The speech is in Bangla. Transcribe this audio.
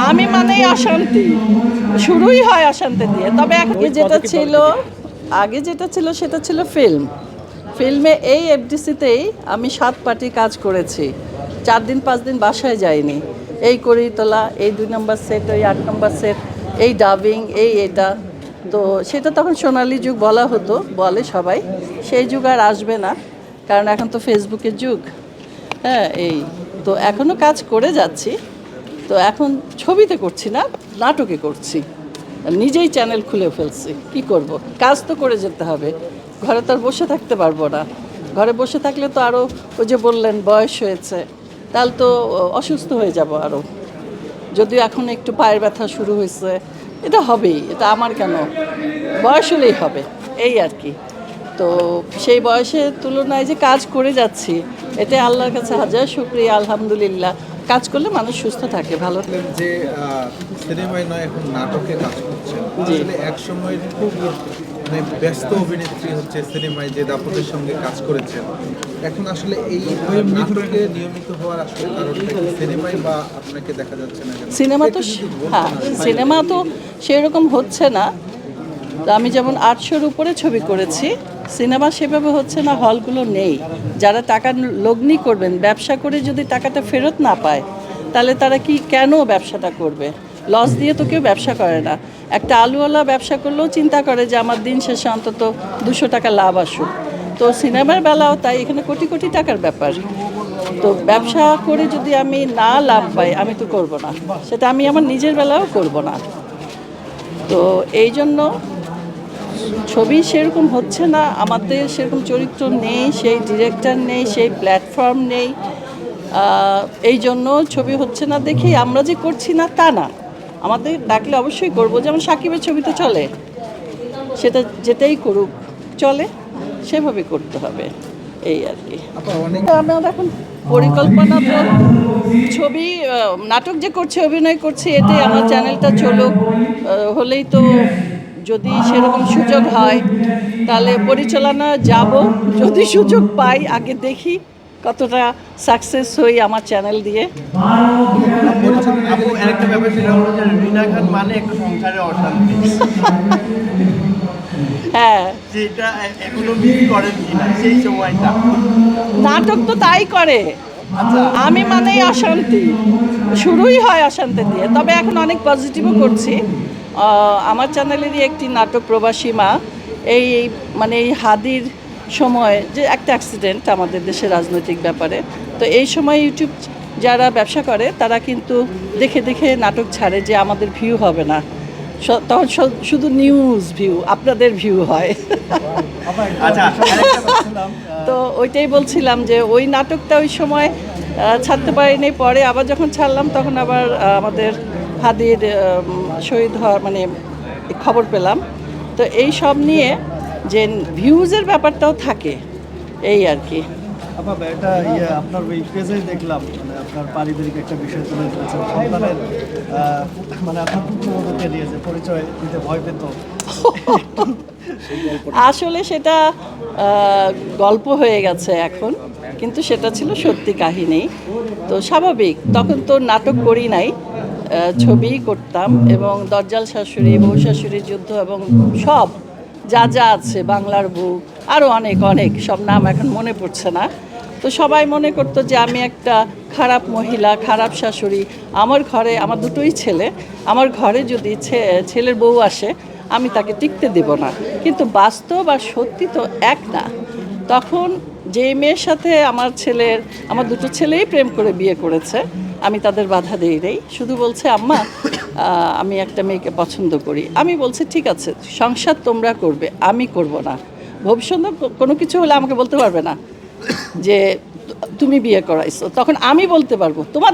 আমি মানেই অশান্তি, শুরুই হয় অশান্তি দিয়ে। তবে আগে যেটা ছিল সেটা ছিল ফিল্মে এই এফডিসিতেই আমি 7 পার্টি কাজ করেছি। 4 দিন 5 দিন বাসায় যাইনি। এই করি তোলা, এই 2 নম্বর সেট, ওই 8 নম্বর সেট, এই ডাবিং, এটা। তো সেটা তখন সোনালি যুগ বলা হতো, বলে সবাই। সেই যুগ আর আসবে না, কারণ এখন তো ফেসবুকের যুগ। হ্যাঁ, তো এখনও কাজ করে যাচ্ছি। তো এখন ছবিতে করছি না, নাটকে করছি। নিজেই চ্যানেল খুলে ফেলছি, কি করব, কাজ তো করে যেতে হবে। ঘরে তো আর বসে থাকতে পারবো না। ঘরে বসে থাকলে তো আরও, ওই যে বললেন বয়স হয়েছে, তাহলে তো অসুস্থ হয়ে যাব আরও। যদিও এখন একটু পায়ের ব্যথা শুরু হয়েছে, এটা হবেই, এটা আমার কেন, বয়স হলেই হবে, এই আর কি। তো সেই বয়সের তুলনায় যে কাজ করে যাচ্ছি, এতে আল্লাহর কাছে হাজার শুকরিয়া, আলহামদুলিল্লাহ। কাজ করলে মানুষ সুস্থ থাকে, ভালো থাকে। যে সিনেমায় নয়, এখন নাটকে কাজ করছেন। আসলে এক সময় খুব মানে ব্যস্ত অভিনেত্রী হচ্ছে সিনেমায় যে দাপটের সঙ্গে কাজ করেছেন। এখন আসলে এই নাটকে নিয়মিত হওয়ার আসলে কারণটা কি? সিনেমায় বা আপনাকে দেখা যাচ্ছে না কেন? সিনেমা তো সেরকম হচ্ছে না। তো আমি যেমন 800-র উপরে ছবি করেছি, সিনেমা সেভাবে হচ্ছে না, হলগুলো নেই। যারা টাকা লগ্নি করবেন, ব্যবসা করে যদি টাকাটা ফেরত না পায়, তাহলে তারা কেন ব্যবসাটা করবে? লস দিয়ে তো কেউ ব্যবসা করে না। একটা আলুওয়ালা ব্যবসা করলেও চিন্তা করে যে আমার দিন শেষে অন্তত 200 টাকা লাভ আসুক। তো সিনেমার বেলাও তাই, এখানে কোটি কোটি টাকার ব্যাপার। তো ব্যবসা করে যদি আমি না লাভ পাই, আমি তো করব না। সেটা আমি আমার নিজের বেলাও করব না। তো এই জন্য ছবি সেরকম হচ্ছে না, আমাদের সেরকম চরিত্র নেই, সেই ডিরেক্টর নেই, সেই প্ল্যাটফর্ম নেই। এই জন্য ছবি হচ্ছে না দেখেই আমরা যে করছি না তা না। আমাদের ডাকলে অবশ্যই করব, যেমন সাকিবের ছবি তো চলে, সেটা যেটাই করুক চলে, সেভাবে করতে হবে, এই আর কি। আমার এখন পরিকল্পনা তো ছবি, নাটক যে করছি, অভিনয় করছি, এটাই আমার চ্যানেলটা চলুক। হলেই তো, যদি সেরকম সুযোগ হয় তাহলে পরিচালনা যাব। যদি সুযোগ পাই, আগে দেখি কতটা সাকসেস হই আমার চ্যানেল দিয়ে। আপু, আরেকটা ব্যাপার সেটা হলো যে রিনা খান মানে একটা সংসারে অশান্তি। হ্যাঁ, যেটা এখনো মিস করেন কিনা সেই সময়টা? নাটক তো তাই করে। আমি মানেই অশান্তি, শুরুই হয় অশান্তি দিয়ে। তবে এখন অনেক পজিটিভও করছি। আমার চ্যানেলেরই একটি নাটক প্রবাসী মা, এই মানে এই হাদির সময় যে একটা অ্যাক্সিডেন্ট আমাদের দেশের রাজনৈতিক ব্যাপারে, তো এই সময় ইউটিউব যারা ব্যবসা করে তারা কিন্তু দেখে দেখে নাটক ছাড়ে যে আমাদের ভিউ হবে না, তখন শুধু নিউজ ভিউ, আপনাদের ভিউ হয়। আচ্ছা, তো ওইটাই বলছিলাম যে ওই নাটকটা ওই সময় ছাড়তে পারিনি, পরে আবার যখন ছাড়লাম তখন আবার আমাদের হাদির শহীদ হওয়ার মানে খবর পেলাম। তো এই সব নিয়ে যে ভিউজের ব্যাপারটাও থাকে, এই আর কি। এটা আপনার ওই পেজে দেখলাম, মানে আপনার পারিবারিক একটা বিষয় তুলে ধরেছেন, সন্তানের মানে আপনার পুত্রবধূকে নিয়ে যে পরিচয় দিতে ভয় পেত। আসলে সেটা গল্প হয়ে গেছে এখন, কিন্তু সেটা ছিল সত্যি কাহিনী। তো স্বাভাবিক, তখন তো নাটক করি নাই, ছবিই করতাম। এবং দজ্জাল শাশুড়ি, বউ শাশুড়ির যুদ্ধ এবং সব যা যা আছে, বাংলার বুক, আরও অনেক অনেক সব নাম এখন মনে পড়ছে না। তো সবাই মনে করতো যে আমি একটা খারাপ মহিলা, খারাপ শাশুড়ি। আমার ঘরে, আমার দুটোই ছেলে, আমার ঘরে যদি ছেলের বউ আসে, আমি তাকে টিকতে দেব না। কিন্তু বাস্তব আর সত্যি তো এক না। তখন যে মেয়ের সাথে আমার দুটো ছেলেই প্রেম করে বিয়ে করেছে, আমি তাদের বাধা দেই নেই, শুধু বলছে আম্মা আমি একটা মেয়েকে পছন্দ করি। আমি বলছি ঠিক আছে, সংসার তোমরা করবে, আমি করব না। ভবিষ্যতে কোনো কিছু হলে আমাকে বলতে পারবে না যে তুমি বিয়ে করাইছো, তখন আমি বলতে পারবো তোমার